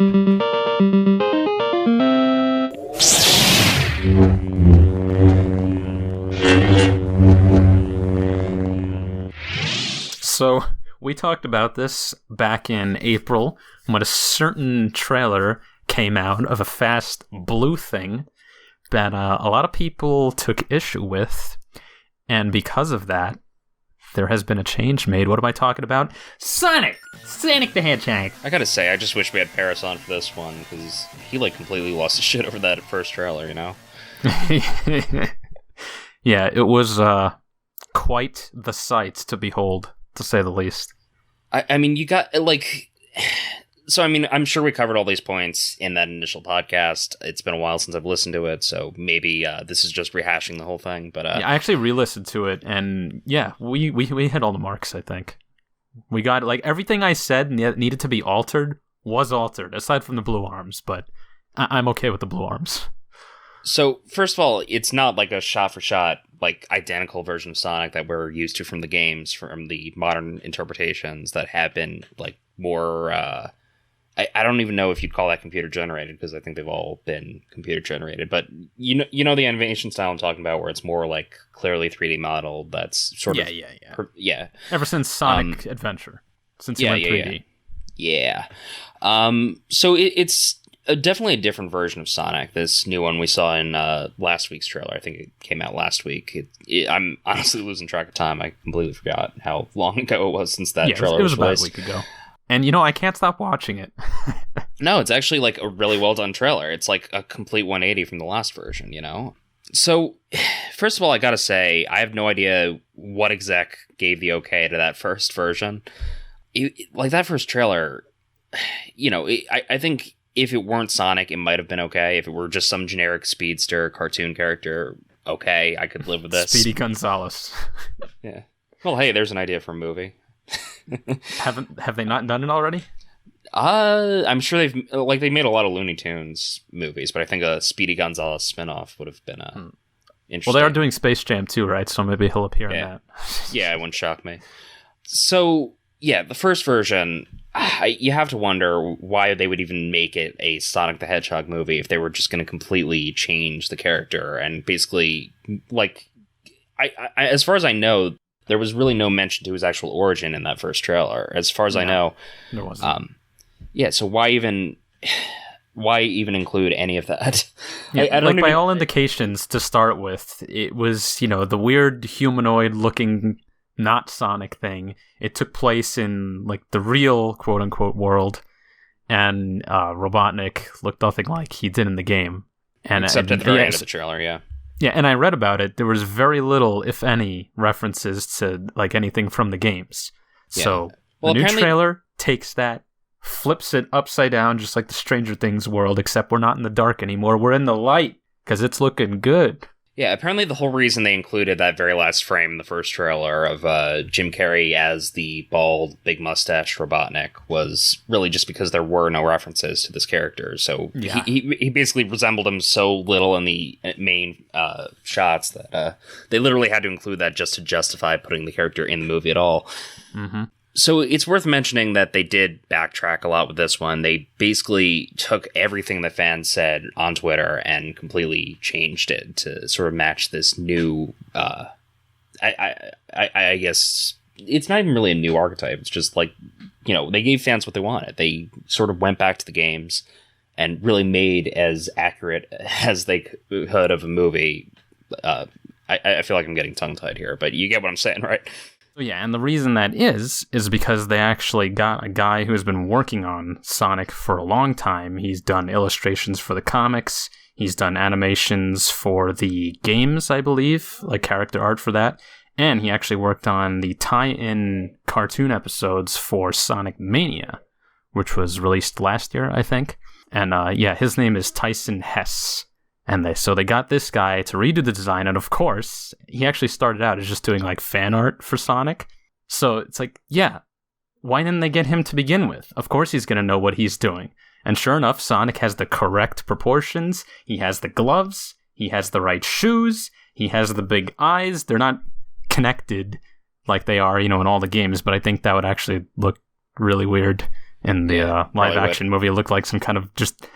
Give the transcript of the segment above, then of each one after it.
So, we talked about this back in April when a certain trailer came out of a fast blue thing that a lot of people took issue with, and because of that, there has been a change made. What am I talking about? Sonic the Hedgehog. I gotta say, I just wish we had Paris on for this one, because he, completely lost his shit over that first trailer, you know? Yeah, it was quite the sight to behold, to say the least. I mean, you got, so, I mean, I'm sure we covered all these points in that initial podcast. It's been a while since I've listened to it, so maybe this is just rehashing the whole thing, but... Yeah, I actually re-listened to it, and yeah, we hit all the marks, I think. We got, everything I said needed to be altered was altered, aside from the blue arms, but I'm okay with the blue arms. So, first of all, it's not a shot-for-shot, identical version of Sonic that we're used to from the games, from the modern interpretations that have been, more... I don't even know if you'd call that computer-generated, because I think they've all been computer-generated, but you know the animation style I'm talking about, where it's more, clearly 3D modeled, that's sort of... Yeah. Ever since Sonic Adventure. Since it went 3D. Yeah. So it's... definitely a different version of Sonic, this new one we saw in last week's trailer. I think it came out last week. I'm honestly losing track of time. I completely forgot how long ago it was since that trailer was about a week ago. And, I can't stop watching it. No, it's actually, a really well-done trailer. It's, a complete 180 from the last version, So, first of all, I gotta say, I have no idea what exec gave the okay to that first version. That first trailer, I think... If it weren't Sonic, it might have been okay. If it were just some generic speedster cartoon character, okay, I could live with this. Speedy Gonzales. Yeah. Well, hey, there's an idea for a movie. Have they not done it already? I'm sure they made a lot of Looney Tunes movies, but I think a Speedy Gonzales spinoff would have been interesting. Well, they are doing Space Jam too, right? So maybe he'll appear in that. Yeah, it wouldn't shock me. So, yeah, the first version... you have to wonder why they would even make it a Sonic the Hedgehog movie if they were just going to completely change the character and basically, I as far as I know, there was really no mention to his actual origin in that first trailer. As far as I know, there wasn't. Yeah, so why even include any of that? Yeah, I don't by all indications, to start with, it was the weird humanoid-looking. Not Sonic thing. It took place in the real quote unquote world, and Robotnik looked nothing like he did in the game. And except at the very end of the trailer, yeah. Yeah, and I read about it. There was very little, if any, references to anything from the games. Yeah. So the new trailer takes that, flips it upside down, just like the Stranger Things world, except we're not in the dark anymore. We're in the light because it's looking good. Yeah, apparently the whole reason they included that very last frame in the first trailer of Jim Carrey as the bald, big mustache Robotnik was really just because there were no references to this character. So yeah. he basically resembled him so little in the main shots that they literally had to include that just to justify putting the character in the movie at all. Mm-hmm. So it's worth mentioning that they did backtrack a lot with this one. They basically took everything that fans said on Twitter and completely changed it to sort of match this new, I guess, it's not even really a new archetype. It's just they gave fans what they wanted. They sort of went back to the games and really made as accurate as they could of a movie. I feel like I'm getting tongue-tied here, but you get what I'm saying, right? Yeah, and the reason that is because they actually got a guy who has been working on Sonic for a long time. He's done illustrations for the comics. He's done animations for the games, I believe, character art for that. And he actually worked on the tie-in cartoon episodes for Sonic Mania, which was released last year, I think. And his name is Tyson Hess. And they got this guy to redo the design, and of course, he actually started out as just doing fan art for Sonic. So it's why didn't they get him to begin with? Of course he's going to know what he's doing. And sure enough, Sonic has the correct proportions, he has the gloves, he has the right shoes, he has the big eyes. They're not connected like they are, in all the games, but I think that would actually look really weird in the live-action movie. It looked like some kind of just,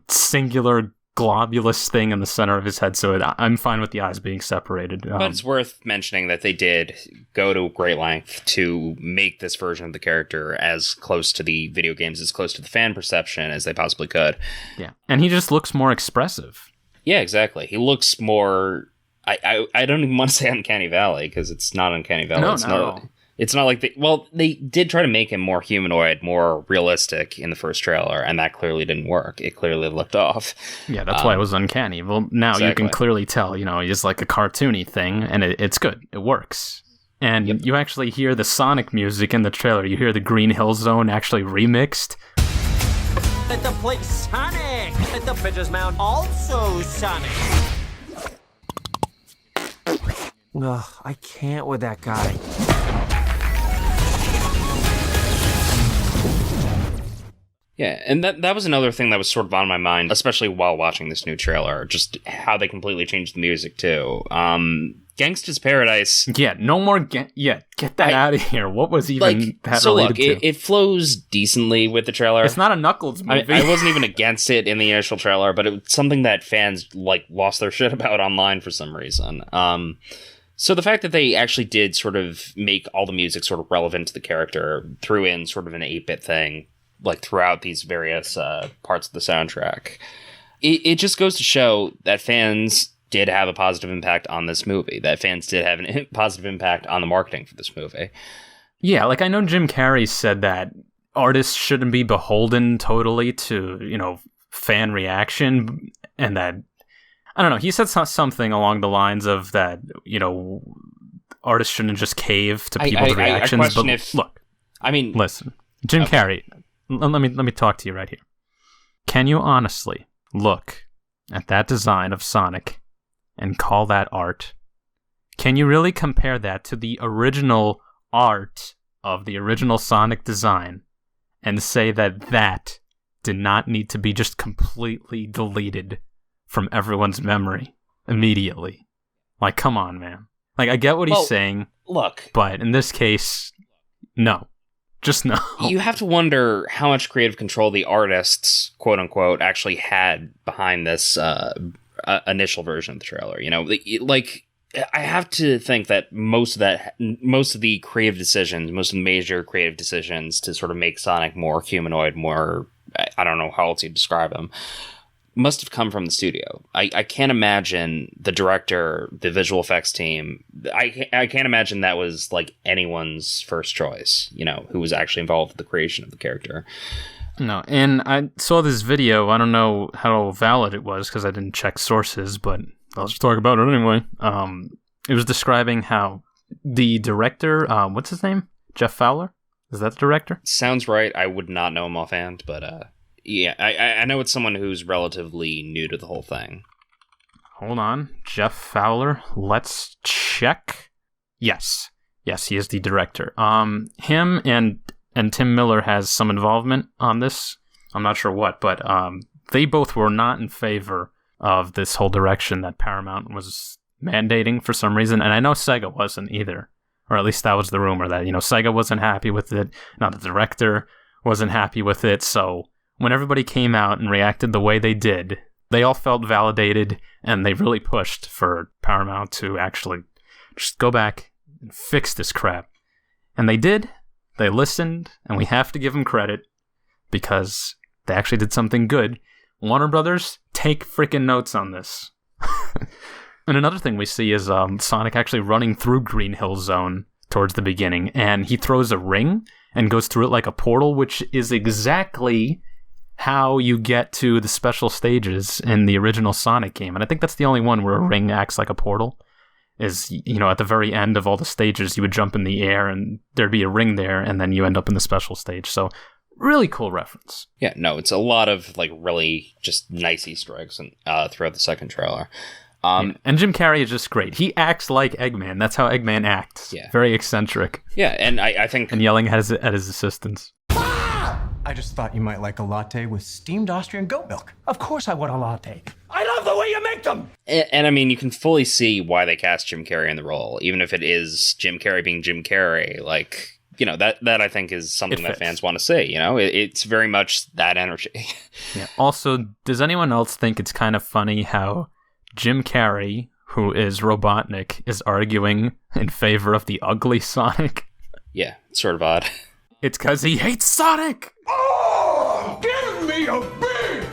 singular globulous thing in the center of his head, so I'm fine with the eyes being separated. But it's worth mentioning that they did go to great length to make this version of the character as close to the video games, as close to the fan perception as they possibly could. Yeah, and he just looks more expressive. Yeah, exactly. He looks more... I don't even want to say Uncanny Valley, because it's not Uncanny Valley. No, it's not at all. It's not like they did try to make him more humanoid, more realistic in the first trailer, and that clearly didn't work. It clearly looked off. Yeah, that's why it was uncanny. Well, now exactly. You can clearly tell, he's like a cartoony thing, and it's good. It works. And you actually hear the Sonic music in the trailer. You hear the Green Hill Zone actually remixed. Let the play Sonic! Let the pitcher's mound also Sonic! Ugh, I can't with that guy. Yeah, and that was another thing that was sort of on my mind, especially while watching this new trailer, just how they completely changed the music, too. Gangsta's Paradise... Yeah, no more... get that out of here. What was even that related to? It flows decently with the trailer. It's not a Knuckles movie. I wasn't even against it in the initial trailer, but it was something that fans, lost their shit about online for some reason. So the fact that they actually did sort of make all the music sort of relevant to the character, threw in sort of an 8-bit thing, throughout these various parts of the soundtrack, it just goes to show that fans did have a positive impact on this movie, that fans did have a positive impact on the marketing for this movie. Yeah, I know Jim Carrey said that artists shouldn't be beholden totally to, fan reaction, and that, I don't know, he said something along the lines of that, artists shouldn't just cave to people's reactions. Listen, Jim Carrey, let me talk to you right here. Can you honestly look at that design of Sonic and call that art? Can you really compare that to the original art of the original Sonic design and say that did not need to be just completely deleted from everyone's memory immediately? Come on, man. I get what he's saying. Look. But in this case, no. Just no. You have to wonder how much creative control the artists, quote unquote, actually had behind this initial version of the trailer. I have to think that most of the creative decisions, most of the major creative decisions to sort of make Sonic more humanoid, more, I don't know how else you'd describe him, must have come from the studio. I can't imagine the director, the visual effects team. I can't imagine that was anyone's first choice, who was actually involved with the creation of the character. No, and I saw this video. I don't know how valid it was because I didn't check sources, but I'll just talk about it anyway. It was describing how the director, what's his name? Jeff Fowler? Is that the director? Sounds right. I would not know him offhand, but yeah, I know it's someone who's relatively new to the whole thing. Hold on. Jeff Fowler. Let's check. Yes, he is the director. Him and Tim Miller has some involvement on this. I'm not sure what, but they both were not in favor of this whole direction that Paramount was mandating for some reason, and I know Sega wasn't either. Or at least that was the rumor, that, Sega wasn't happy with it. Now the director wasn't happy with it, so when everybody came out and reacted the way they did, they all felt validated, and they really pushed for Paramount to actually just go back and fix this crap. And they did. They listened, and we have to give them credit because they actually did something good. Warner Brothers, take freaking notes on this. And another thing we see is Sonic actually running through Green Hill Zone towards the beginning, and he throws a ring and goes through it like a portal, which is exactly how you get to the special stages in the original Sonic game. And I think that's the only one where a ring acts like a portal. Is, at the very end of all the stages, you would jump in the air and there'd be a ring there, and then you end up in the special stage. So, really cool reference. Yeah, no, it's a lot of, really just nice Easter eggs throughout the second trailer. And Jim Carrey is just great. He acts like Eggman. That's how Eggman acts. Yeah. Very eccentric. Yeah, and I think... And yelling at his assistants. I just thought you might like a latte with steamed Austrian goat milk. Of course I want a latte. I love the way you make them! And I mean, you can fully see why they cast Jim Carrey in the role, even if it is Jim Carrey being Jim Carrey. you know, that I think is something that fits. fans want to see. You know, it's very much that energy. Yeah. Also, does anyone else think it's kind of funny how Jim Carrey, who is Robotnik, is arguing in favor of the ugly Sonic? Yeah, it's sort of odd. It's because he hates Sonic! Oh, give me a big